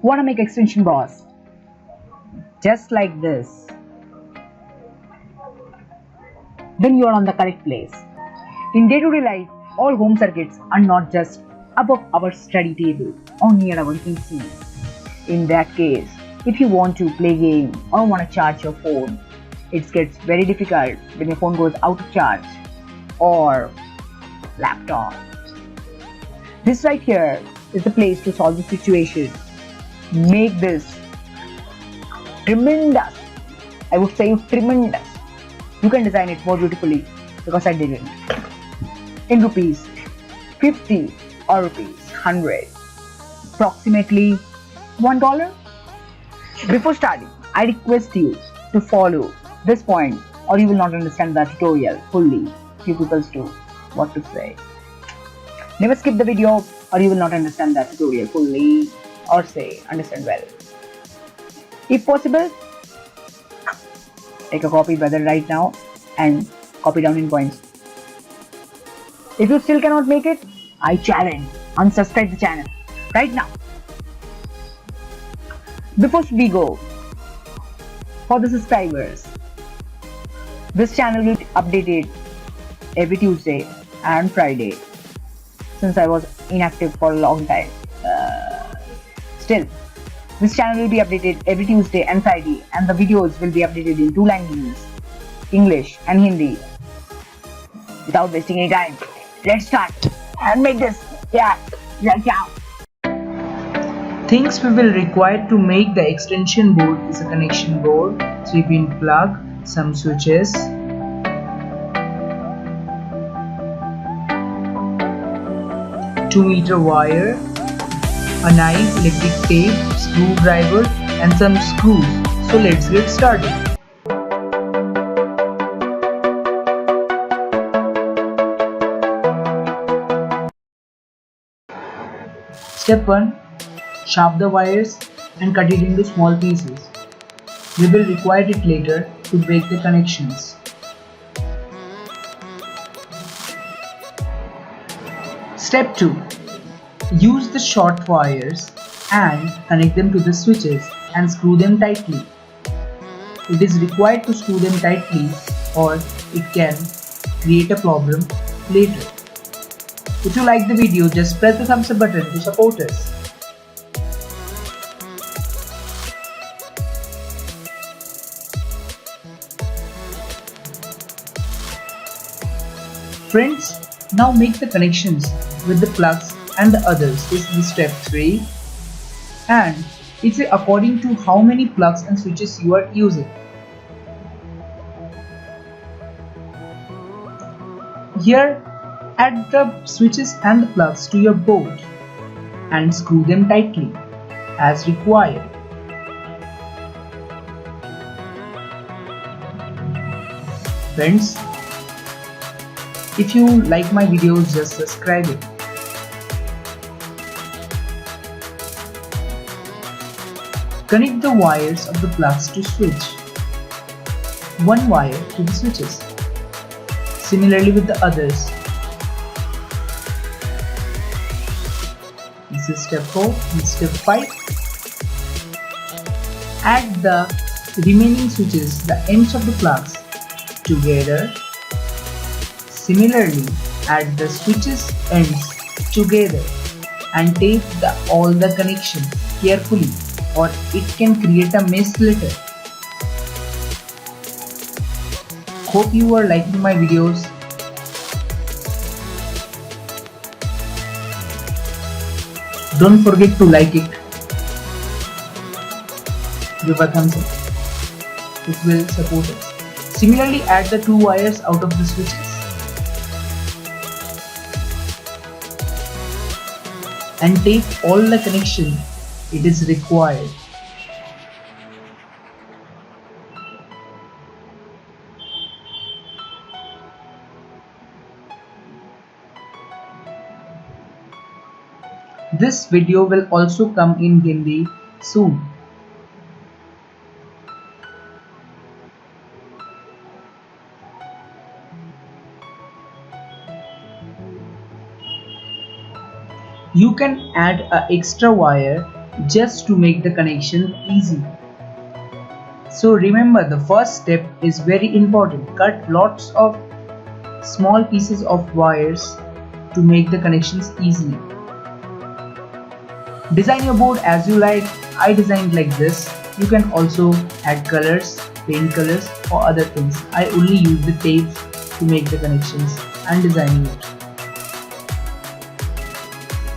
Wanna make extension boss? Just like this. Then you are on the correct place. In day-to-day life, all home circuits are not just above our study table or near our PC. In that case, if you want to play game or want to charge your phone, it gets very difficult when your phone goes out of charge or laptop. This right here is the place to solve the situation. Make this tremendous. I would say tremendous. You can design it more beautifully because I didn't. In rupees 50 or rupees 100, approximately $1. Before starting, I request you to follow this point or you will not understand the tutorial fully. You people do what to say. Never skip the video or you will not understand the tutorial fully or say understand well. If possible, take a copy brother right now and copy down in points. If you still cannot make it, I challenge unsubscribe the channel right now. Before we go, for the subscribers, this channel will be updated every Tuesday and Friday since I was inactive for a long time. Still, this channel will be updated every Tuesday and Friday and the videos will be updated in 2 languages, English and Hindi. Without wasting any time, let's start and make this. Yeah. Things we will require to make the extension board is a connection board, 3-pin plug, some switches, two-meter wire, a knife, electric tape, screwdriver and some screws. So let's get started. Step 1. Sharp the wires and cut it into small pieces. We will require it later to break the connections. Step 2. Use the short wires and connect them to the switches and screw them tightly. It is required to screw them tightly or it can create a problem later. If you like the video, just press the thumbs up button to support us. Friends, now make the connections with the plugs and the others. This is step 3 and it's according to how many plugs and switches you are using. Here, add the switches and the plugs to your board and screw them tightly as required. Friends, if you like my videos, just subscribe it. Connect the wires of the plugs to switch. One wire to the switches. Similarly with the others. This is step 4 and step 5. Add the remaining switches, the ends of the plugs together. Similarly, add the switches ends together and tape all the connections carefully or it can create a mess later. Hope you are liking my videos. Don't forget to like it. Give a thumbs up. It will support us. Similarly, add the 2 wires out of the switches. And tape all the connection it is required. This video will also come in Hindi soon. You can add an extra wire just to make the connection easy. So remember, the first step is very important. Cut lots of small pieces of wires to make the connections easily. Design your board as you like. I designed like this. You can also add colors, paint colors or other things. I only use the tape to make the connections and designing it.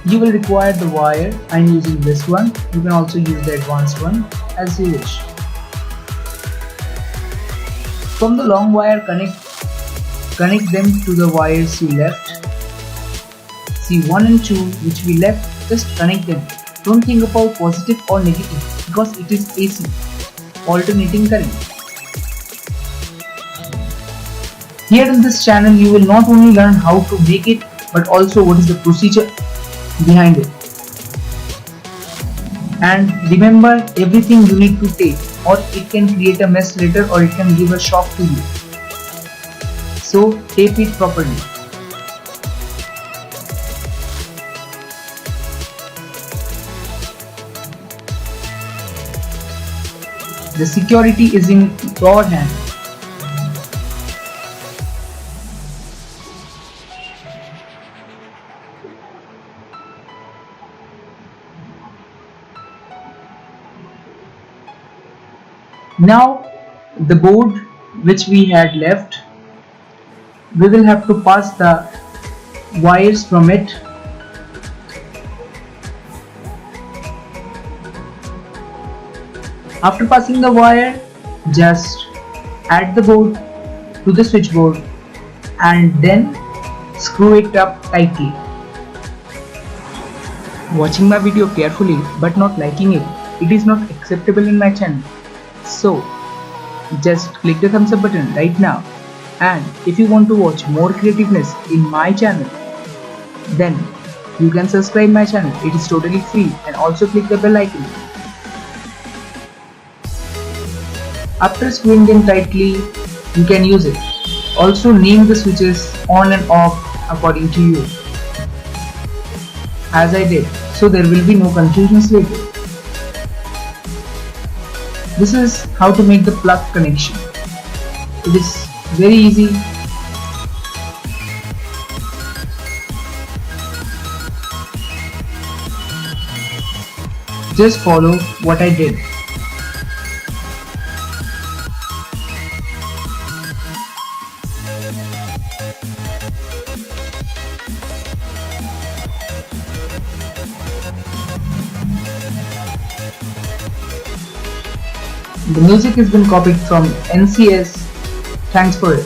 You will require the wire. I'm using this one. You can also use the advanced one as you wish. From the long wire, connect them to the wires you left. See, 1 and 2 which we left, just connect them. Don't think about positive or negative because it is AC, alternating current. Here in this channel you will not only learn how to make it but also what is the procedure behind it. And remember, everything you need to tape or it can create a mess later or it can give a shock to you. So tape it properly. The security is in your hand. Now the board which we had left, we will have to pass the wires from it. After passing the wire, just add the board to the switchboard and then screw it up tightly. Watching my video carefully but not liking it is not acceptable in my channel. So just click the thumbs up button right now, and if you want to watch more creativeness in my channel, then you can subscribe my channel. It is totally free, and also click the bell icon. After screwing them tightly, you can use it. Also name the switches on and off according to you, as I did, so there will be no confusions later. This is how to make the plug connection. It is very easy. Just follow what I did. The music has been copied from NCS. Thanks for it.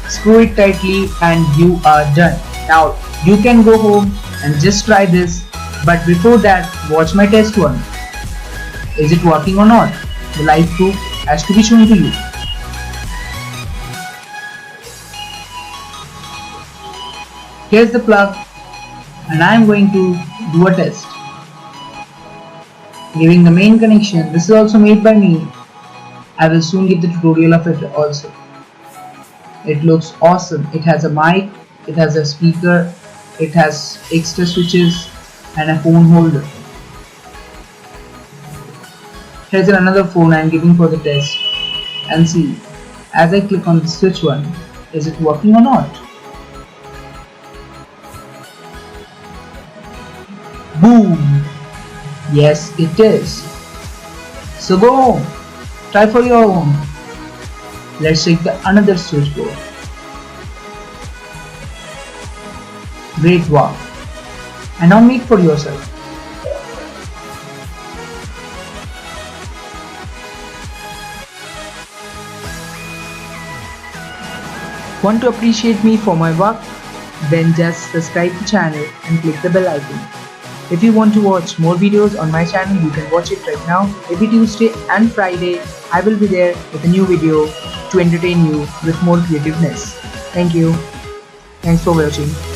Screw it tightly and you are done. Now you can go home and just try this, but before that watch my test one. Is it working or not? The live proof has to be shown to you. Here's the plug, and I am going to do a test. Giving the main connection. This is also made by me. I will soon give the tutorial of it also. It looks awesome. It has a mic, it has a speaker, it has extra switches and a phone holder. Here's another phone I am giving for the test. And see, as I click on the switch one, is it working or not? Boom! Yes, it is. So go home. Try for your own. Let's check the another switchboard. Great work. And now make for yourself. Want to appreciate me for my work? Then just subscribe the channel and click the bell icon. If you want to watch more videos on my channel, you can watch it right now. Every Tuesday and Friday, I will be there with a new video to entertain you with more creativeness. Thank you. Thanks for watching.